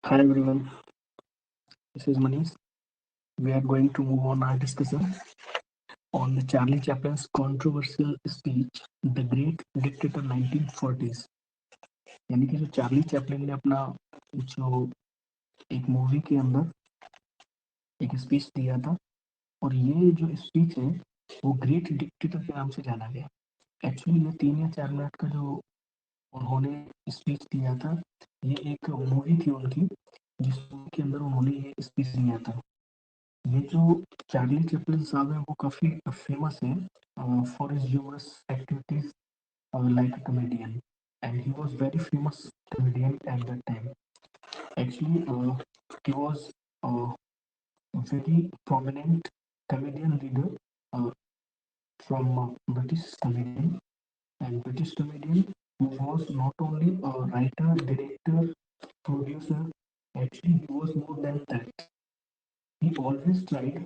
Hi everyone, this is Manish. We are going to move on our discussion on the Charlie Chaplin's controversial speech, The Great Dictator 1940s. यानी कि जो Charlie Chaplin ने अपना जो एक movie के अंदर एक स्पीच दिया था और ये जो स्पीच है वो ग्रेट डिक्टेटर के नाम से जाना गया। एक्चुअली ये 3 या 4 मिनट का जो उन्होंने स्पीच दिया था ये एक मूवी थी उनकी जिस मूवी के अंदर उन्होंने ये स्पीच दिया था। ये जो चार्ली चैपलिन साहब हैं वो काफ़ी फेमस हैं for his humorous activities like a comedian and he was very famous comedian at that time. Actually he was a very prominent comedian leader uh, from British comedian and British comedian who was not only a writer, director, producer. Actually he was more than that. He always tried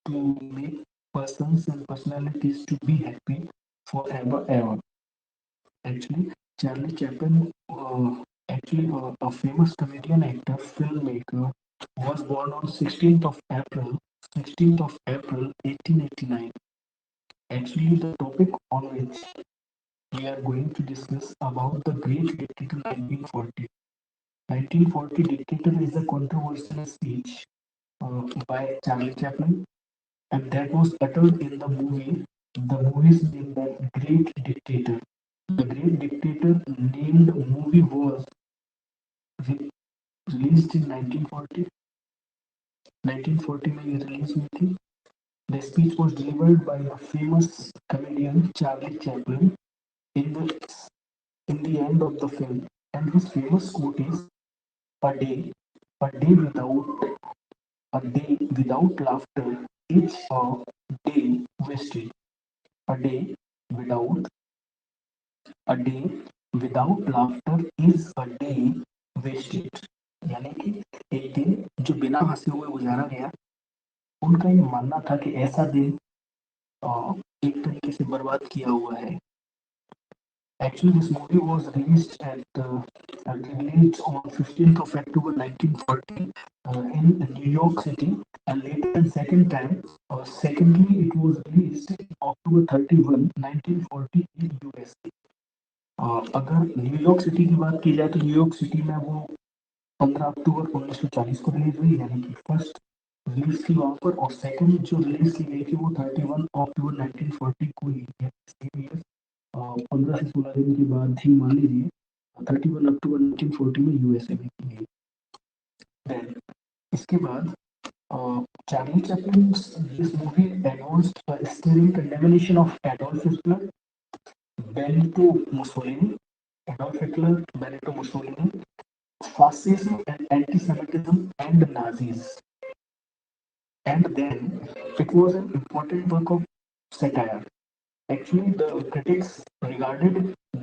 to make persons and personalities to be happy forever ever. Actually, Charlie Chaplin, a famous comedian, actor, filmmaker, was born on 16th of April 1889. Actually, the topic on which we are going to discuss about the Great Dictator 1940. 1940 Dictator is a controversial speech by Charlie Chaplin and that was uttered in the movie. The movie's name was Great Dictator. The Great Dictator named movie was released in 1940. 1940 में ये release हुई थी. The speech was delivered by the famous comedian Charlie Chaplin in the in the end of the film, and his famous quote is a day, a day without a day without laughter is a day wasted. A day without a day without laughter is a day wasted. यानी कि एक दिन जो बिना हंसे हुए गुजारा गया, उनका ये मानना था कि ऐसा दिन एक तरीके से बर्बाद किया हुआ है. Actually, this movie was released on 15th of October 1940 in New York City, and later and second time, secondly, it was released October 31, 1940 in USA. अगर न्यूयॉर्क सिटी की बात की जाए तो न्यूयॉर्क सिटी में वो 15 अक्टूबर 1940 को रिलीज हुई, यानी कि फर्स्ट रिलीज थी वहाँ पर, और सेकंड जो रिलीज की गई थी वो 31 अक्टूबर 1940 को ही है. 15 से 16 दिन के बाद ही मान लीजिए 31 अक्टूबर 1940 में यूएसए में की गई. देन इसके बाद Charlie Chaplin this movie announced stirring condemnation of Adolf Hitler, Benito Mussolini, Adolf Hitler, Benito Mussolini, fascism and anti-Semitism and Nazis. And then it was an important work of satire. Actually, the critics regarded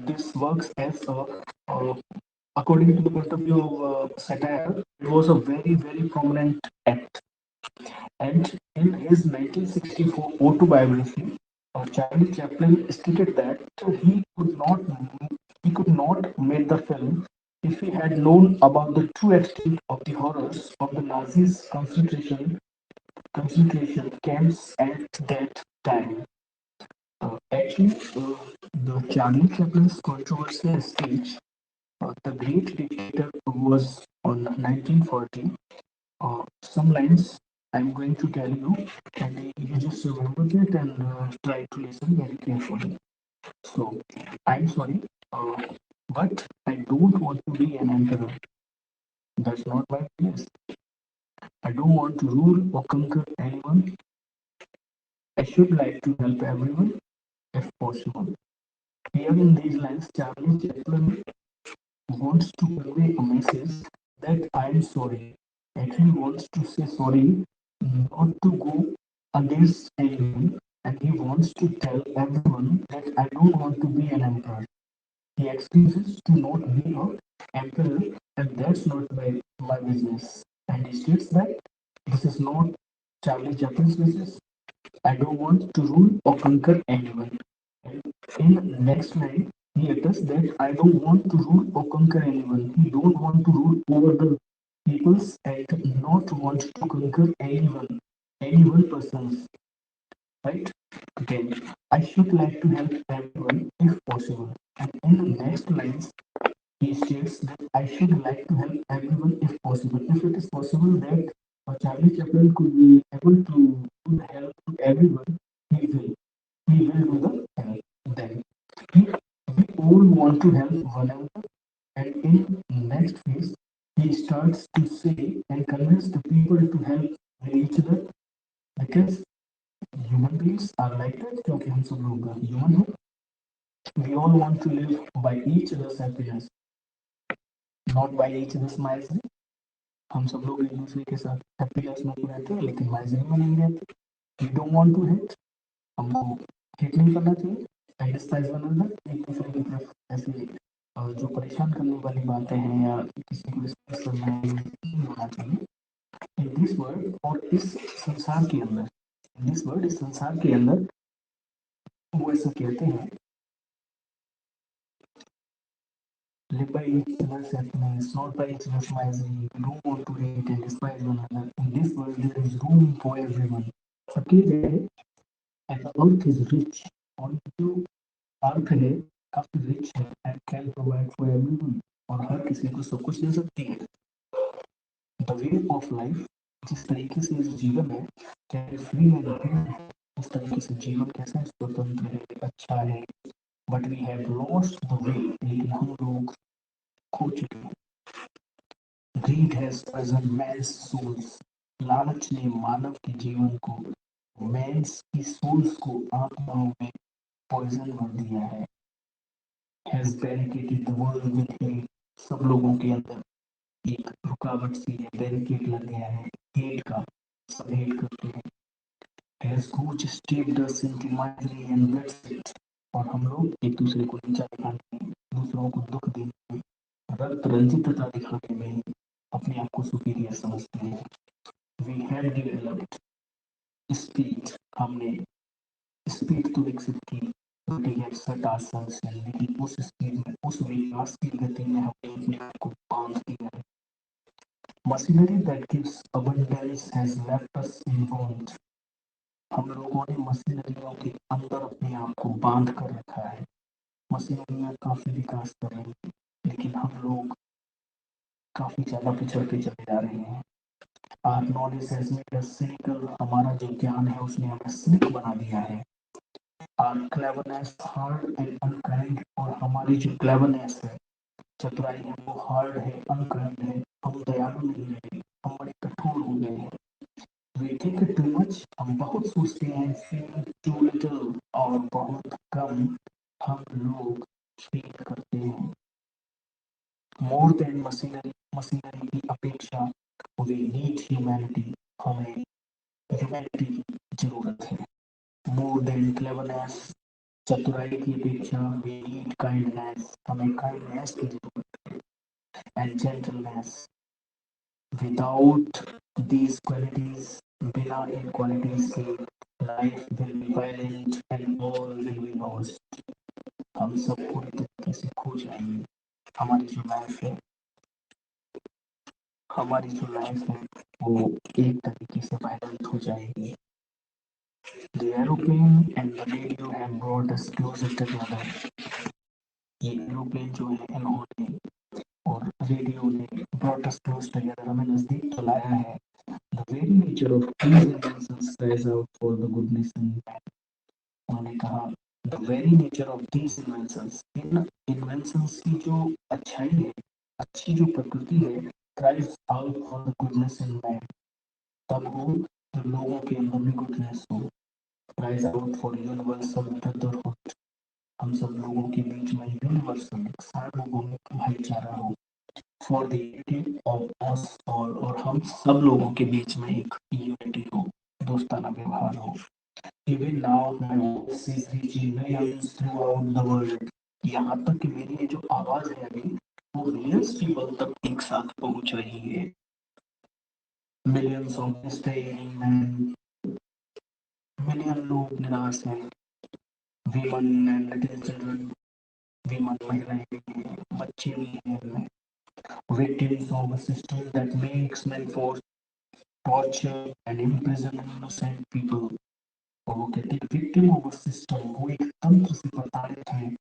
this works as according to the point of view of satire, it was a very, very prominent act. And in his 1964 autobiography, Charlie Chaplin stated that he could not make the film if he had known about the true extent of the horrors of the Nazis' concentration camps at that time. The Charlie Chaplin's controversial speech, The Great Dictator, was on 1940. Some lines I'm going to tell you, and you just remember it and try to listen very carefully. So, I'm sorry, but I don't want to be an emperor. That's not my place. I don't want to rule or conquer anyone. I should like to help everyone if possible. Here in these lines, Charlie Chaplin wants to convey a message that I am sorry. Actually wants to say sorry, not to go against anyone, and he wants to tell everyone that I don't want to be an emperor. He excuses to not be an emperor, and that's not my business. And he states that this is not Charlie Chaplin's business. I don't want to rule or conquer anyone. And in next line, he utters that I don't want to rule or conquer anyone. He don't want to rule over the peoples and not want to conquer any one person, right? Then I should like to help everyone if possible. And in the next lines, he states that I should like to help everyone if possible. If it is possible that Charlie Chaplin could be able to do the help to everyone, he will. He will do the help. Then we, we all want to help one another. And in next phase, he starts to say and convince the people to help with each other because human beings are like that. क्योंकि हम सब लोग human हैं. We all want to live by each other's happiness, not by each other's misery. हम सब लोग एक दूसरे के साथ हैप्पीनेस में रहते हैं लेकिन माइजरी में नहीं रहते. We don't want to hate. हमको हेट नहीं करना चाहिए. क्रिटिसाइज बनाना एक दूसरे की तरफ ऐसे जो परेशान करने वाली बातें हैं या किसी को डिस्कस करना है नहीं होना चाहिए. इन दिस वर्ल्ड और इस संसार के अंदर, इन दिस वर्ल्ड इस संसार के अंदर वो ऐसा कहते हैं, live by each other's happiness, not by each other's misery. We don't want to hate and despise one another. In this world, there is room for everyone. सबकी जगह है, and the earth is rich. और जो अर्थ है काफी rich है and can provide for everyone. और हर किसी को सब कुछ दे सकती है. The way of life, जिस तरीके से इस जीवन है, can be free and beautiful. इस तरीके से जीवन कैसा है, स्वतंत्र है, अच्छा है. But we have lost the way. लेकिन हम लोग खो चुके हैं. Greed has poisoned man's souls. लालच ने मानव के जीवन को, man's की souls को आत्माओं में poison भर दिया है. Has barricaded the world with hate. सब लोगों के अंदर एक रुकावट सी है, बैरिकेड लग गया है हेट का. सब हेट करते हैं. Has coach steeped us into misery and bloodshed. और हम लोग एक दूसरे को नीचा दिखाने में, दूसरों को दुख देने में, रक्त रंजितता दिखाने में अपने आप को सुपीरियर समझते हैं. We have developed speed. हमने स्पीड तो विकसित की, but we have set ourselves. लेकिन उस स्पीड में, उस विकास की गति में हमने अपने आप को बांध दिया है. Machinery that gives abundance has left us in bond. हम लोगों ने मशीनरियों के अंदर अपने आप को बांध कर रखा है. मशीनरियां काफी विकास कर रही है लेकिन हम लोग काफी ज्यादा पिछड़ते चले जा रहे हैं. Our knowledge has made us cynical. हमारा जो ज्ञान है उसने हमें सिनिक बना दिया है. Our cleverness hard and unkind. और हमारी जो cleverness है, चतुराई है, वो hard है, unkind है. हम दयालु नहीं रहे, हम बड़े कठोर हो गए हैं. We think it too much. हम बहुत सोचते हैं. Feel too little. और बहुत कम हम लोग feel करते हैं. More than machinery, मशीनरी की अपेक्षा we need humanity. हमें ह्यूमैनिटी की जरूरत है. मोर देन क्लेवरनेस, चतुराई की अपेक्षा वी नीड काइंडनेस. हमें काइंडनेस की जरूरत है. And gentleness. Without these qualities, बिना इन क्वालिटीज के life will be violent and all will be lost. हम सब पूरी तरीके से खो जाएंगे. हमारी जो लाइफ है, हमारी जो लाइफ है वो एक तरीके से वायलेंट हो जाएगी. The aeroplane and the radio have brought us closer together. ये एरोप्लेन जो है इन्होंने और रेडियो ने brought us close together, हमें नजदीक तो लाया है. The very nature of these inventions cries out for the goodness in man. उन्होंने कहा the very nature of these inventions, in inventions की जो अच्छाई है, अच्छी जो प्रकृति है, cries out for the goodness in man. तब हो जब लोगों के अंदर भी goodness हो. Cries out for universal brotherhood. हम सब लोगों के बीच में यूनिवर्सल सार्वभौमिक भाईचारा हो. For the unity of us all. और हम सब लोगों के बीच में एक यूनिटी हो, दोस्ताना व्यवहार हो. Even now my voice is reaching millions through out the world. यहाँ तक कि मेरी ये जो आवाज है अभी वो मिलियंस पीपल तक एक साथ पहुंच रही है. Millions of distressing man. Million लोग निराश हैं. Women and little children. Women महिलाएं भी हैं, बच्चे भी हैं. victims of a system that makes men force torture and imprison innocent people. और वो कहते हैं victim of a system, वो एक तंत्र से प्रताड़ित है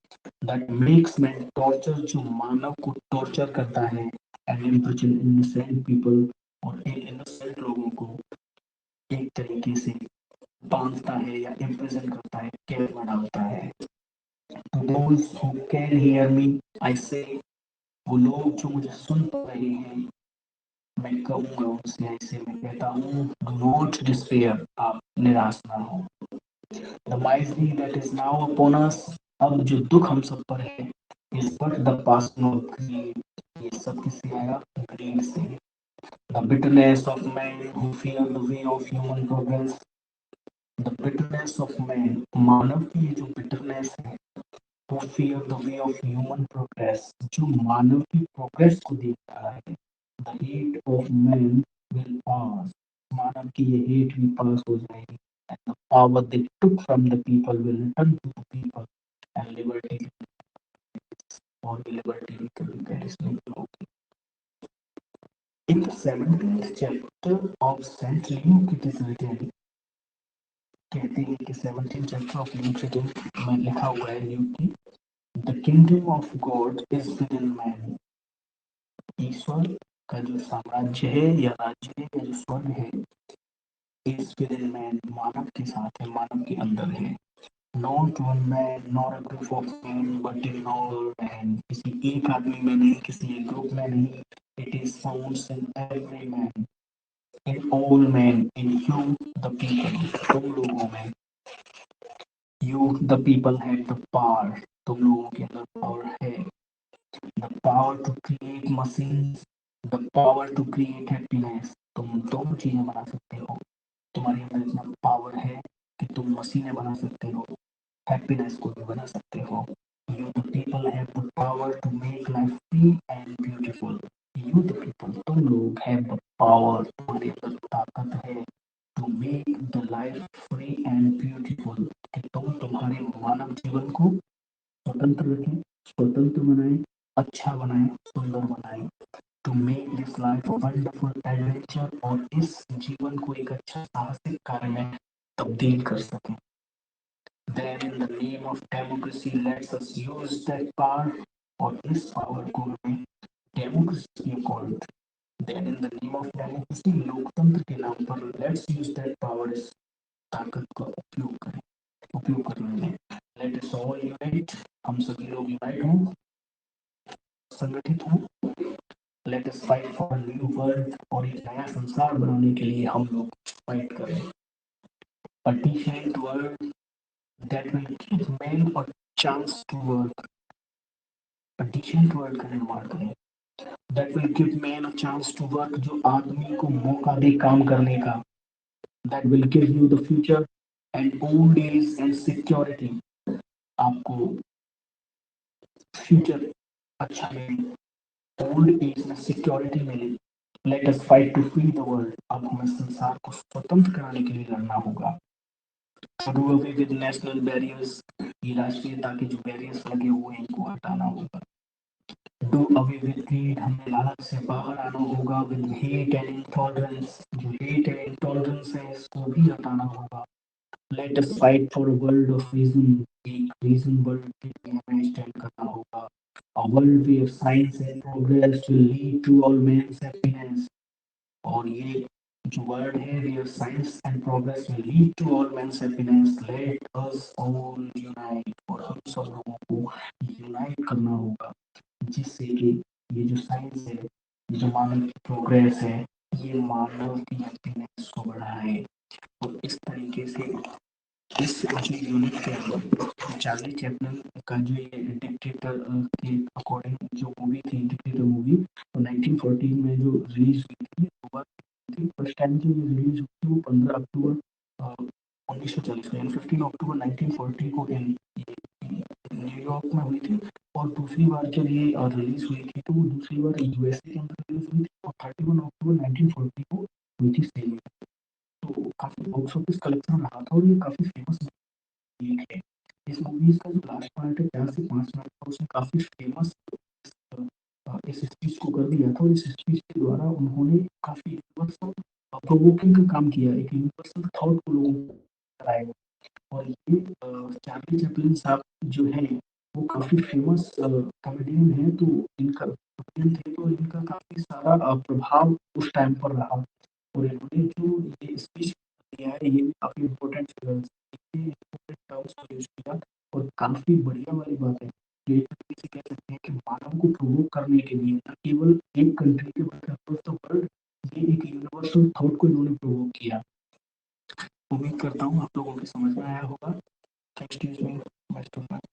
that makes men torture, जो मानव को torture करता है and imprison innocent people, और इन innocent लोगों को एक तरीके से बांधता है या imprison करता है, कैद में डालता है. To those who can hear me, I say, वो लोग जो मुझे सुन पा रहे हैं, मैं कहूँगा उनसे ऐसे, मैं कहता हूँ, do not despair, आप निराश ना हो. The misery that is now upon us, अब जो दुख हम सब पर है, is but the passing of greed. ये सब किससे आया? Greed से. The bitterness of men who fear the way of human progress. The bitterness of man, मानव की ये जो bitterness है, who fear the way of human progress, जो मानव की progress को देख रहा है. The hate of man will pass, मानव की ये hate भी pass हो जाएगी. And the power they took from the people will return to the people, and liberty और liberty कभी perish नहीं होगी. In the 17th chapter of Saint Luke it is written, कहते हैं कि 17th chapter of Luke में लिखा हुआ है ल्यूक की, The kingdom of God is within man. ईश्वर का जो साम्राज्य है या राज्य है या जो स्वर्ग है, is within man, मानव के साथ है, मानव के अंदर है. Not one man nor a group of men but in all man. किसी एक आदमी में नहीं, किसी एक ग्रुप में नहीं. It is found in every man, in all men, in you the people, तुम लोगों में. You the people have the power, तुम लोगों के अंदर पावर है. The power to create machines, the power to create happiness. तुम दोनों चीजें बना सकते हो. तुम्हारे अंदर इतना पावर है कि तुम मशीनें बना सकते हो, हैप्पीनेस को भी बना सकते हो. You the people have the power to make life free and beautiful. You the people, तुम लोग have the power, तुम्हारे अंदर ताकत है to make the life free and beautiful, कि तुम तुम्हारे मानव जीवन को स्वतंत्र रखें, स्वतंत्र बनाएं, अच्छा बनाएं, सुंदर बनाएं. To make this life a wonderful adventure, और इस जीवन को एक अच्छा साहसिक कार्य में तब्दील कर सकें. Then in the name of democracy let's us use that power, और इस पावर को हमें डेमोक्रेसी की called. Then in the name of democracy, लोकतंत्र के नाम पर let's use that power, इस ताकत का उपयोग करें, उपयोग करने में. Let us all unite, हम सभी लोग यूनाइट हों, संगठित हों. Let us fight for a new world, और एक नया संसार बनाने के लिए हम लोग फाइट करें. A decent world that will give men a chance to work. A decent world का निर्माण करें. That will give men a chance to work, जो आदमी को मौका दे काम करने का. That will give you the future and old age and security. आपको फ्यूचर अच्छा मिले, ओल्ड एज में सिक्योरिटी मिले. Let us fight to free the world. अब हमें संसार को स्वतंत्र कराने के लिए लड़ना होगा. Do away with national barriers, ये राष्ट्रीयता के जो बैरियर्स लगे हुए हैं इनको हटाना होगा. डू अवे विद ग्रीड, हमें लालच से बाहर आना होगा. विद हेट एंड इंटॉलरेंस, जो हेट एंड इंटॉलरेंस है इसको भी हटाना होगा. Let us fight for a world of reason, एक रीजन वर्ल्ड के लिए हमें स्टैंड करना होगा. A world where science and progress will lead to all men's happiness. और ये जो वर्ड है, where science and progress will lead to all men's happiness. Let us all unite, और हम सब लोगों को यूनाइट करना होगा, जिससे कि ये जो साइंस है, ये जो मानव की प्रोग्रेस है, ये मानव की हैप्पीनेस को बढ़ाए. और इस तरीके से इस जो यूनिट के अंदर चार्ली चैपलिन का जो ये डिक्टेटर के अकॉर्डिंग जो मूवी थी, डिक्टेटर मूवी, तो 1914 में जो रिलीज हुई थी, फर्स्ट टाइम जो रिलीज हुई थी वो 15 अक्टूबर 1940 में, 15 अक्टूबर 1940 को न्यूयॉर्क में हुई थी. और दूसरी बार जब ये रिलीज हुई थी तो वो दूसरी बार यूएसए के अंदर रिलीज हुई थी, और 31 अक्टूबर 1940 को हुई थी सेल में. तो काफी बॉक्स ऑफिस कलेक्शन रहा था, और ये काफी फेमस है. इस मूवीज का जो लास्ट पार्ट है 4 से 5 मिनट का, उसमें काफी फेमस इस स्पीच को कर दिया था और इस स्पीच के द्वारा उन्होंने काफी यूनिवर्सल प्रोवोकिंग का काम किया, एक यूनिवर्सल थॉट को लोगों को कराया। और ये चार्ली चैपलिन साहब जो है वो काफी फेमस कॉमेडियन है, तो इनका कॉमेडियन थे, तो इनका काफी सारा प्रभाव उस टाइम पर रहा। और इन्होंने जो ये स्पीच दिया है ये काफी इम्पोर्टेंट टर्म्स को यूज किया और काफी बढ़िया वाली बात है। ये किसी कह सकते हैं कि मानव को प्रोवोक करने के लिए न केवल एक कंट्री के वर्ल्ड, ये एक यूनिवर्सल थॉट को इन्होंने प्रोवोक किया। उम्मीद करता हूँ आप लोगों को समझ में आया होगा। Thanks to you, best of luck.